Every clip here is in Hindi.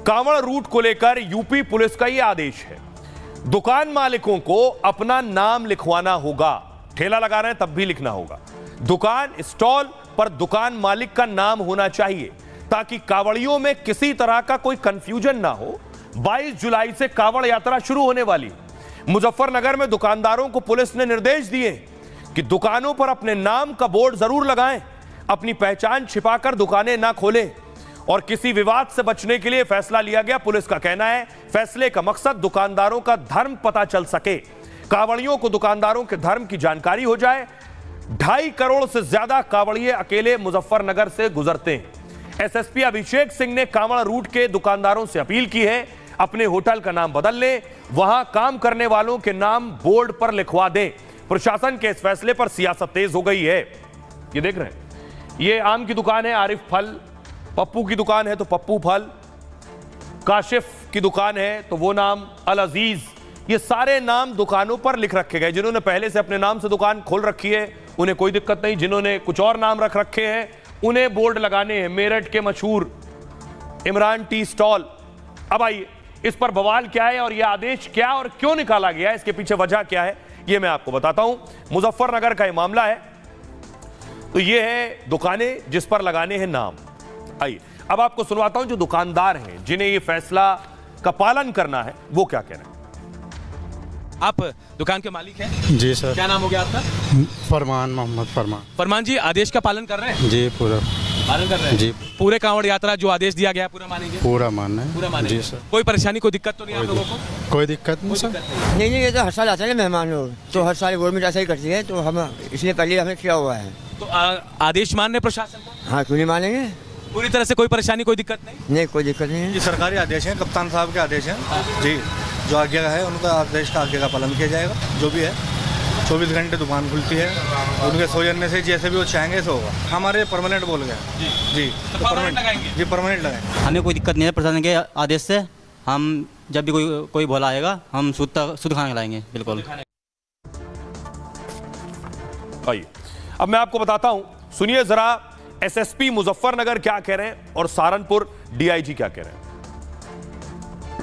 कांवड़ रूट को लेकर यूपी पुलिस का यह आदेश है, दुकान मालिकों को अपना नाम लिखवाना होगा। ठेला लगा रहे हैं तब भी लिखना होगा। दुकान स्टॉल पर दुकान मालिक का नाम होना चाहिए ताकि कांवड़ियों में किसी तरह का कोई कंफ्यूजन ना हो। 22 जुलाई से कांवड़ यात्रा शुरू होने वाली। मुजफ्फरनगर में दुकानदारों को पुलिस ने निर्देश दिए कि दुकानों पर अपने नाम का बोर्ड जरूर लगाएं, अपनी पहचान छिपाकर दुकानें ना खोलें। और किसी विवाद से बचने के लिए फैसला लिया गया। पुलिस का कहना है फैसले का मकसद दुकानदारों का धर्म पता चल सके, कांवड़ियों को दुकानदारों के धर्म की जानकारी हो जाए। 2.5 करोड़ से ज्यादा कांवड़िए अकेले मुजफ्फरनगर से गुजरते हैं। एसएसपी अभिषेक सिंह ने कांवड़ रूट के दुकानदारों से अपील की है, अपने होटल का नाम बदल लें, वहां काम करने वालों के नाम बोर्ड पर लिखवा दें। प्रशासन के इस फैसले पर सियासत तेज हो गई है। ये देख रहे हैं, ये आम की दुकान है आरिफ फल, पप्पू की दुकान है तो पप्पू फल, काशिफ की दुकान है तो वो नाम अल अजीज। ये सारे नाम दुकानों पर लिख रखे गए। जिन्होंने पहले से अपने नाम से दुकान खोल रखी है उन्हें कोई दिक्कत नहीं, जिन्होंने कुछ और नाम रख रखे हैं उन्हें बोर्ड लगाने हैं। मेरठ के मशहूर इमरान टी स्टॉल। अब आइए इस पर बवाल क्या है और यह आदेश क्या और क्यों निकाला गया है, इसके पीछे वजह क्या है, यह मैं आपको बताता हूं। मुजफ्फरनगर का यह मामला है। तो यह है दुकानें जिस पर लगाने हैं नाम। आइए अब आपको सुनवाता हूं जो दुकानदार हैं जिन्हें यह फैसला का पालन करना है वो क्या कह रहे हैं। आप दुकान के मालिक हैं? जी सर। क्या नाम हो गया आपका? फरमान, मोहम्मद फरमान। फरमान जी, आदेश का पालन कर रहे हैं? जी पूरा पालन कर रहे हैं जी। पूरे कांवड़ यात्रा जो आदेश दिया गया पूरा मानेंगे? पूरा मानना है। पूरा मानेंगे जी सर। कोई परेशानी कोई दिक्कत तो नहीं आप लोगों को? कोई दिक्कत नहीं सर। नहीं, ये तो हर साल आते हैं ना मेहमान लोग, तो हर साल गवर्नमेंट ऐसा ही करती है, तो हम इसलिए पहले हमें किया हुआ है। तो आदेश मान रहे प्रशासन को? हाँ, क्यों नहीं मानेंगे। पूरी तरह से कोई परेशानी कोई दिक्कत नहीं? नहीं, कोई दिक्कत नहीं है। ये सरकारी आदेश हैं, कप्तान साहब के आदेश हैं जी। जो आज्ञा है उनका आदेश का आज्ञा का पालन किया जाएगा। जो भी है 24 घंटे दुकान खुलती है, उनके सौजन्य से जैसे भी वो चाहेंगे ऐसे होगा। हमारे परमानेंट बोल गए जी। तो परमानेंट लगाएंगे? जी परमानेंट लगाएंगे। हमें कोई दिक्कत नहीं है प्रशासन के आदेश से। हम जब भी कोई भोला आएगा हम शुद्ध खाना खिलाएंगे बिल्कुल। आइए अब मैं आपको बताता हूं, सुनिए जरा एसएसपी मुजफ्फरनगर क्या कह रहे हैं और सहारनपुर डीआईजी क्या कह रहे हैं।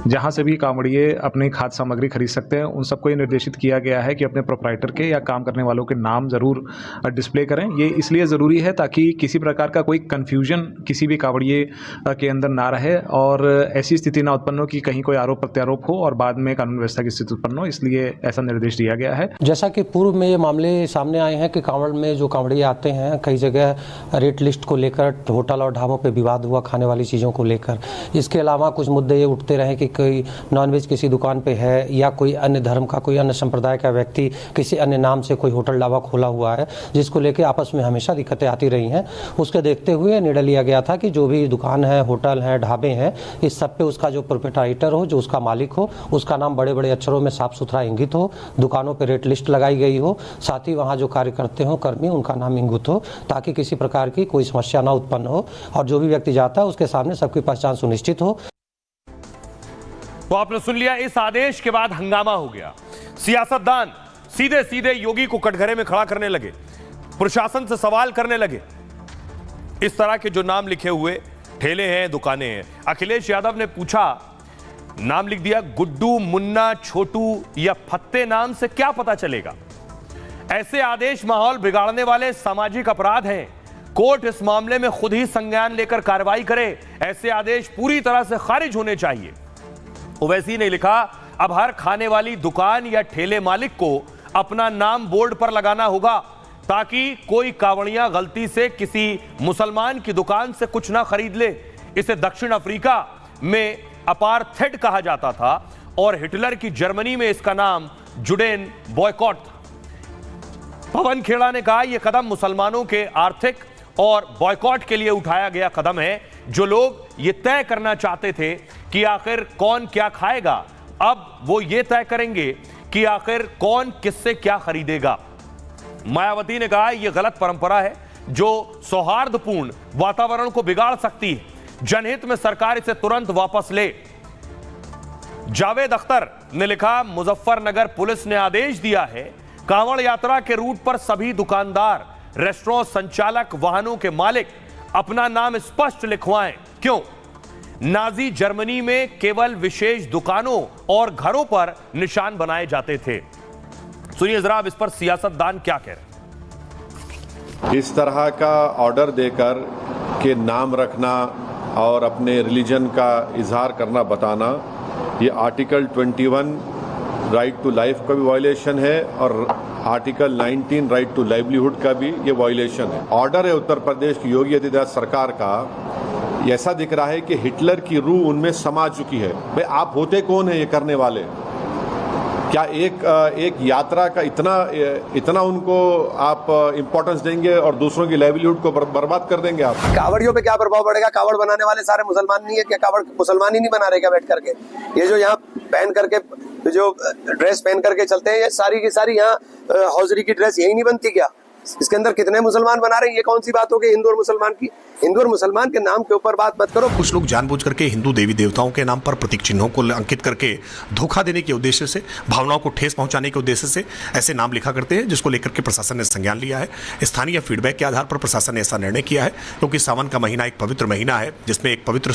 जहां से भी कांवड़िए अपनी खाद्य सामग्री खरीद सकते हैं उन सबको ये निर्देशित किया गया है कि अपने प्रोप्राइटर के या काम करने वालों के नाम जरूर डिस्प्ले करें। ये इसलिए ज़रूरी है ताकि किसी प्रकार का कोई कन्फ्यूजन किसी भी कांवड़िए के अंदर ना रहे और ऐसी स्थिति ना उत्पन्न हो कि कहीं कोई आरोप प्रत्यारोप हो और बाद में कानून व्यवस्था की स्थिति उत्पन्न हो, इसलिए ऐसा निर्देश दिया गया है। जैसा कि पूर्व में ये मामले सामने आए हैं कि कांवड़ में जो कांवड़िए आते हैं कई जगह रेट लिस्ट को लेकर होटल और ढाबों पर विवाद हुआ खाने वाली चीज़ों को लेकर। इसके अलावा कुछ मुद्दे ये उठते रहे कि कोई नॉनवेज किसी दुकान पे है या कोई अन्य धर्म का कोई अन्य संप्रदाय का व्यक्ति किसी अन्य नाम से कोई होटल ढाबा खोला हुआ है, जिसको लेके आपस में हमेशा दिक्कतें आती रही हैं। उसके देखते हुए निर्णय लिया गया था कि जो भी दुकान है, होटल है, ढाबे हैं, इस सब पे उसका जो प्रोप्राइटर हो, जो उसका मालिक हो, उसका नाम बड़े बड़े अक्षरों में साफ सुथरा इंगित हो, दुकानों पर रेट लिस्ट लगाई गई हो, साथ ही वहाँ जो कार्य करते हो कर्मी उनका नाम इंगित हो, ताकि किसी प्रकार की कोई समस्या ना उत्पन्न हो और जो भी व्यक्ति जाता है उसके सामने सबकी पहचान सुनिश्चित हो। तो आपने सुन लिया, इस आदेश के बाद हंगामा हो गया। सियासतदान सीधे सीधे योगी को कटघरे में खड़ा करने लगे, प्रशासन से सवाल करने लगे। इस तरह के जो नाम लिखे हुए ठेले हैं, दुकानें हैं। अखिलेश यादव ने पूछा, नाम लिख दिया गुड्डू, मुन्ना, छोटू या फत्ते, नाम से क्या पता चलेगा। ऐसे आदेश माहौल बिगाड़ने वाले सामाजिक अपराध हैं। कोर्ट इस मामले में खुद ही संज्ञान लेकर कार्रवाई करे। ऐसे आदेश पूरी तरह से खारिज होने चाहिए। वैसे ही नहीं लिखा, अब हर खाने वाली दुकान या ठेले मालिक को अपना नाम बोर्ड पर लगाना होगा ताकि कोई कांवड़िया गलती से किसी मुसलमान की दुकान से कुछ ना खरीद ले। इसे दक्षिण अफ्रीका में अपार्थेड कहा जाता था और हिटलर की जर्मनी में इसका नाम जुडेन बॉयकॉट था। पवन खेड़ा ने कहा, यह कदम मुसलमानों के आर्थिक और बॉयकॉट के लिए उठाया गया कदम है। जो लोग ये तय करना चाहते थे कि आखिर कौन क्या खाएगा, अब वो ये तय करेंगे कि आखिर कौन किससे क्या खरीदेगा। मायावती ने कहा, यह गलत परंपरा है जो सौहार्दपूर्ण वातावरण को बिगाड़ सकती है। जनहित में सरकार इसे तुरंत वापस ले। जावेद अख्तर ने लिखा, मुजफ्फरनगर पुलिस ने आदेश दिया है कांवड़ यात्रा के रूट पर सभी दुकानदार, रेस्टोरेंट संचालक, वाहनों के मालिक अपना नाम स्पष्ट लिखवाएं। क्यों? नाजी जर्मनी में केवल विशेष दुकानों और घरों पर निशान बनाए जाते थे। सुनिए जरा इस पर सियासतदान क्या कह रहे हैं। इस तरह का ऑर्डर देकर के नाम रखना और अपने रिलीजन का इजहार करना बताना, ये आर्टिकल 21 राइट टू लाइफ का भी वायलेशन है और आर्टिकल 19 राइट टू लाइवलीहुड का भी ये वायलेशन है। ऑर्डर है उत्तर प्रदेश की योगी आदित्यनाथ सरकार का। ऐसा दिख रहा है कि हिटलर की रूह उनमें समा चुकी है। भाई आप होते कौन है ये करने वाले? क्या एक यात्रा का इतना उनको आप इंपॉर्टेंस देंगे और दूसरों की लाइवलीहुड को बर्बाद कर देंगे आप? कावड़ियों पे क्या प्रभाव पड़ेगा? कावड़ बनाने वाले सारे मुसलमान नहीं है क्या? कावड़ मुसलमान ही नहीं बना रहे क्या बैठ करके? ये जो यहाँ पहन करके जो ड्रेस पहन करके चलते हैं, ये सारी की सारी यहाँ हौजरी की ड्रेस यही नहीं बनती क्या? इसके अंदर कितने मुसलमान बना रहे हैं? ये कौन सी बात हो गई हिंदू और मुसलमान की? हिंदू और मुसलमान के नाम के ऊपर बात मत करो। कुछ लोग जानबूझ करके हिंदू देवी देवताओं के नाम पर प्रतीक चिन्हों को अंकित करके धोखा देने के उद्देश्य से, भावनाओं को ठेस पहुंचाने के उद्देश्य से ऐसे नाम लिखा करते हैं, जिसको लेकर के प्रशासन ने संज्ञान लिया है। स्थानीय फीडबैक के आधार पर प्रशासन ने ऐसा निर्णय किया है, क्योंकि सावन का महीना एक पवित्र महीना है जिसमें एक पवित्र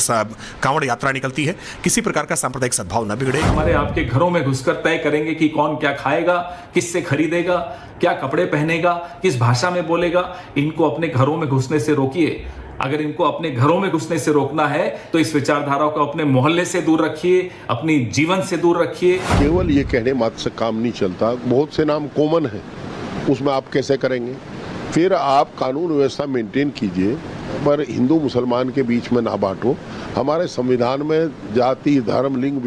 कांवड़ यात्रा निकलती है। किसी प्रकार का सांप्रदायिक सद्भाव न बिगड़े। हमारे आपके घरों में घुसकर तय करेंगे कि कौन क्या खाएगा, किससे खरीदेगा, क्या कपड़े पहनेगा, किस भाषा में बोलेगा। इनको अपने घरों में घुसने से रोकिए। अगर इनको अपने घरों में घुसने से रोकना है तो इस विचारधारा को अपने मोहल्ले से दूर रखिए, अपनी जीवन से दूर रखिए। केवल ये कहने मात्र से काम नहीं चलता। बहुत से नाम कॉमन है, उसमें आप कैसे करेंगे? फिर आप कानून व्यवस्था मेंटेन कीजिए, पर हिंदू मुसलमान के बीच में ना बांटो। हमारे संविधान में जाति, धर्म, लिंग